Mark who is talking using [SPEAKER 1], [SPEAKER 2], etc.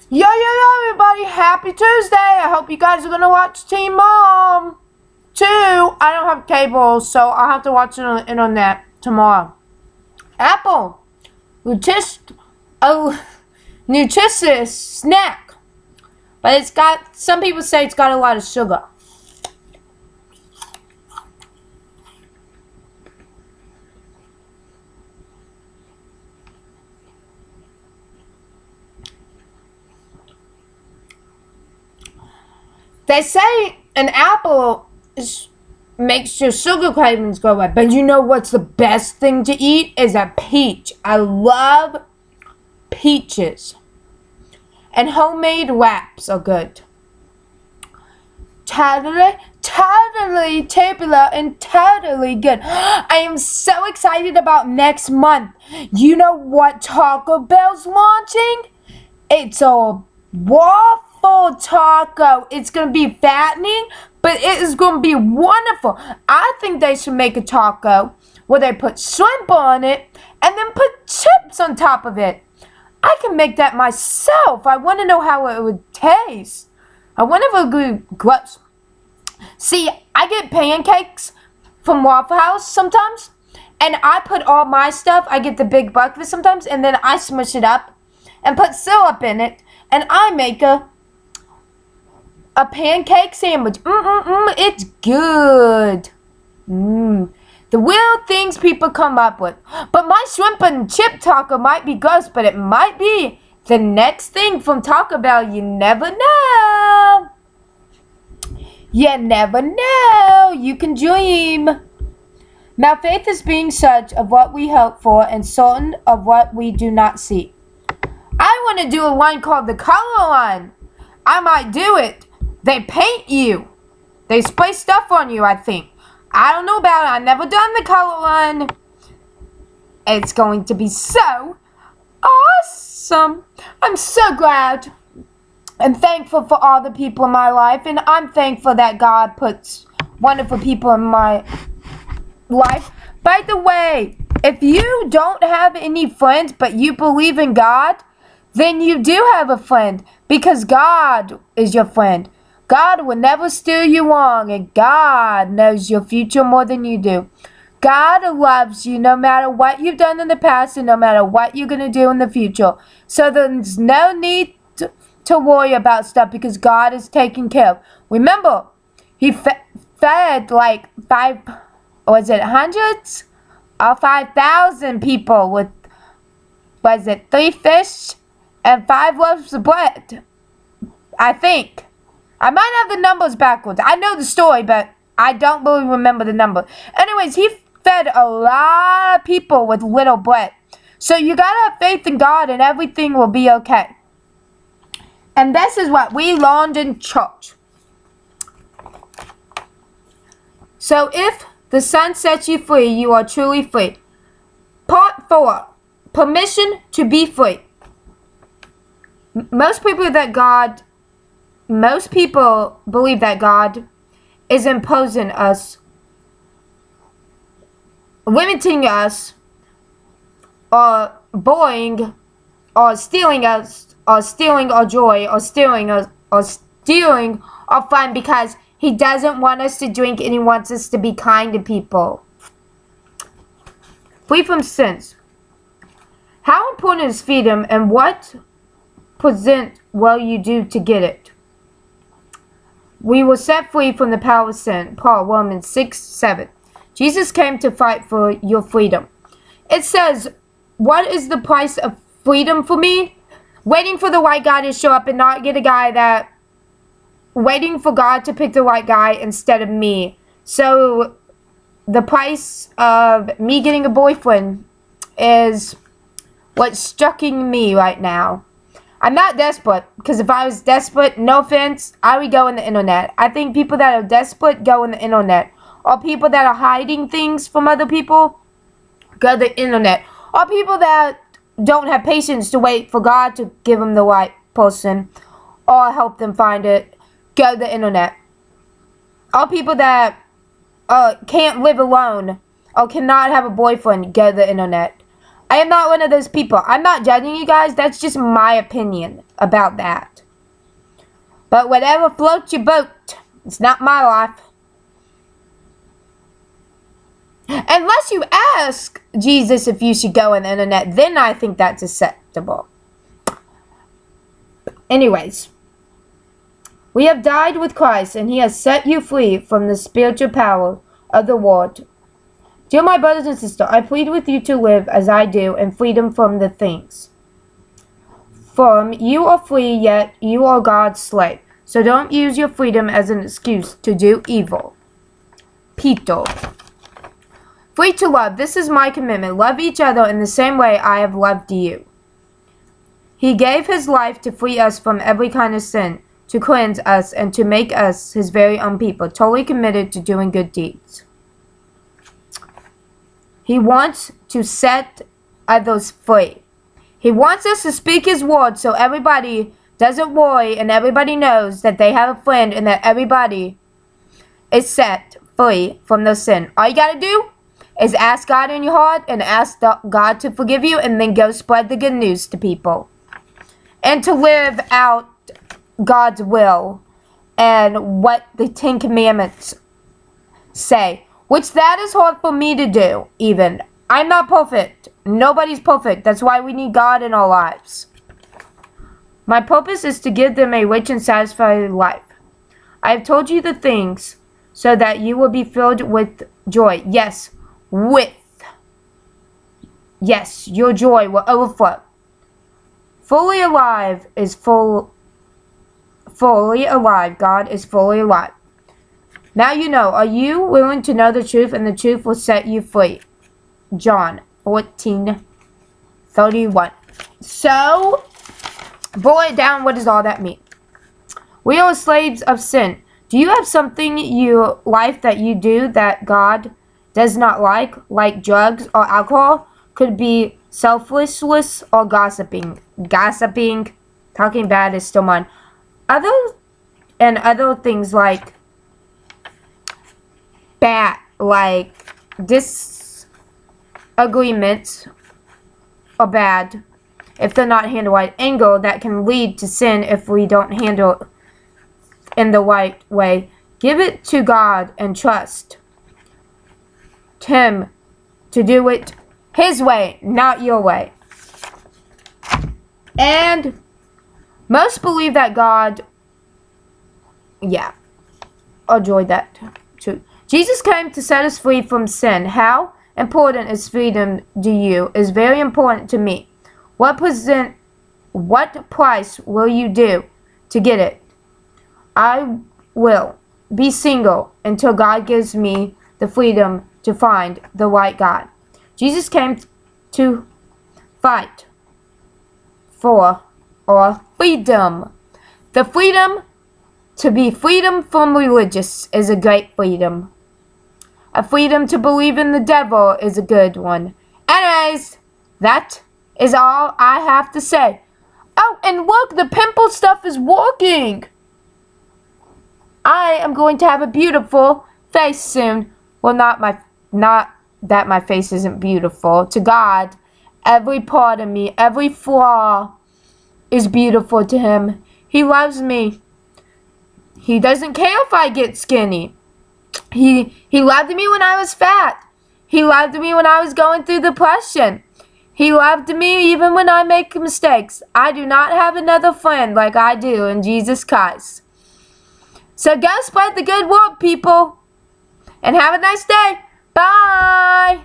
[SPEAKER 1] Everybody, happy Tuesday. I hope you guys are going to watch Teen Mom 2. I don't have cable, so I'll have to watch it on the internet tomorrow. Apple, nutritious snack. But it's got, some people say it's got a lot of sugar. They say an apple makes your sugar cravings go away. But you know what's the best thing to eat? Is a peach. I love peaches. And homemade wraps are good. Totally tubular and totally good. I am so excited about next month. You know what Taco Bell's launching? It's a waffle taco. It's going to be fattening, but it is going to be wonderful. I think they should make a taco where they put shrimp on it and then put chips on top of it. I can make that myself. I want to know how it would taste. I wonder if it would be gross. See, I get pancakes from Waffle House sometimes, and I put all my stuff. I get the big breakfast sometimes, and then I smush it up and put syrup in it, and I make a pancake sandwich. It's good. The weird things people come up with. But my shrimp and chip taco might be gross, but it might be the next thing from Taco Bell. You never know. You never know. You can dream. Now faith is being such of what we hope for and certain of what we do not see. I want to do a line called the color line. I might do it. They paint you. They spray stuff on you, I think. I don't know about it. I've never done the color line. It's going to be so awesome. I'm so glad and thankful for all the people in my life. And I'm thankful that God puts wonderful people in my life. By the way, if you don't have any friends but you believe in God, then you do have a friend because God is your friend. God will never steer you wrong, and God knows your future more than you do. God loves you no matter what you've done in the past and no matter what you're going to do in the future. So there's no need to worry about stuff because God is taking care of. Remember, He fed like hundreds or 5,000 people with, 3 fish and 5 loaves of bread, I think. I might have the numbers backwards. I know the story, but I don't really remember the number. Anyways, He fed a lot of people with little bread. So you gotta have faith in God and everything will be okay. And this is what we learned in church. So if the Son sets you free, you are truly free. Part 4. Permission to be free. Most people believe that God is imposing us, limiting us, or bullying, or stealing us, or stealing our joy, or stealing our fun because He doesn't want us to drink and He wants us to be kind to people. Free from sins. How important is freedom and what present will you do to get it? We were set free from the power of sin. Paul, Romans 6:7. Jesus came to fight for your freedom. It says, what is the price of freedom for me? Waiting for the right guy to show up and not get a guy that... Waiting for God to pick the right guy instead of me. So, the price of me getting a boyfriend is what's striking me right now. I'm not desperate, because if I was desperate, no offense, I would go on the internet. I think people that are desperate go on the internet. Or people that are hiding things from other people, go to the internet. Or people that don't have patience to wait for God to give them the right person, or help them find it, go to the internet. Or people that can't live alone, or cannot have a boyfriend, go to the internet. I am not one of those people. I'm not judging you guys. That's just my opinion. about that. But whatever floats your boat, it's not my life. Unless you ask Jesus if you should go on the internet, then I think that's acceptable. Anyways, we have died with Christ, and he has set you free from the spiritual power of the world. Dear my brothers and sisters, I plead with you to live as I do in freedom from the things. For you are free, yet you are God's slave. So don't use your freedom as an excuse to do evil. Peter. Free to love. This is my commitment. Love each other in the same way I have loved you. He gave his life to free us from every kind of sin, to cleanse us, and to make us his very own people, totally committed to doing good deeds. He wants to set others free. He wants us to speak his word so everybody doesn't worry and everybody knows that they have a friend and that everybody is set free from their sin. All you gotta do is ask God in your heart and ask God to forgive you, and then go spread the good news to people. And to live out God's will and what the 10 Commandments say. Which that is hard for me to do, even. I'm not perfect. Nobody's perfect. That's why we need God in our lives. My purpose is to give them a rich and satisfying life. I have told you the things so that you will be filled with joy. Yes, Yes, your joy will overflow. Fully alive is fully alive. God is fully alive. Now you know. Are you willing to know the truth, and the truth will set you free? John 14:31. So, boil it down. What does all that mean? We are slaves of sin. Do you have something in your life that you do that God does not like drugs or alcohol? Could be selfishness or gossiping. Gossiping, talking bad is still mine. Other things like disagreements are bad if they're not handled right. Anger that can lead to sin if we don't handle it in the right way. Give it to God and trust him to do it his way, not your way. And most believe that God, enjoyed that too. Jesus came to set us free from sin. How important is freedom to you? Is very important to me. What price will you do to get it? I will be single until God gives me the freedom to find the right God. Jesus came to fight for our freedom. The freedom to be freedom from religious is a great freedom. A freedom to believe in the devil is a good one. Anyways, that is all I have to say. Oh, and look, the pimple stuff is working. I am going to have a beautiful face soon. Well, not that my face isn't beautiful. To God, every part of me, every flaw is beautiful to him. He loves me. He doesn't care if I get skinny. He loved me when I was fat. He loved me when I was going through depression. He loved me even when I make mistakes. I do not have another friend like I do in Jesus Christ. So go spread the good word, people. And have a nice day. Bye.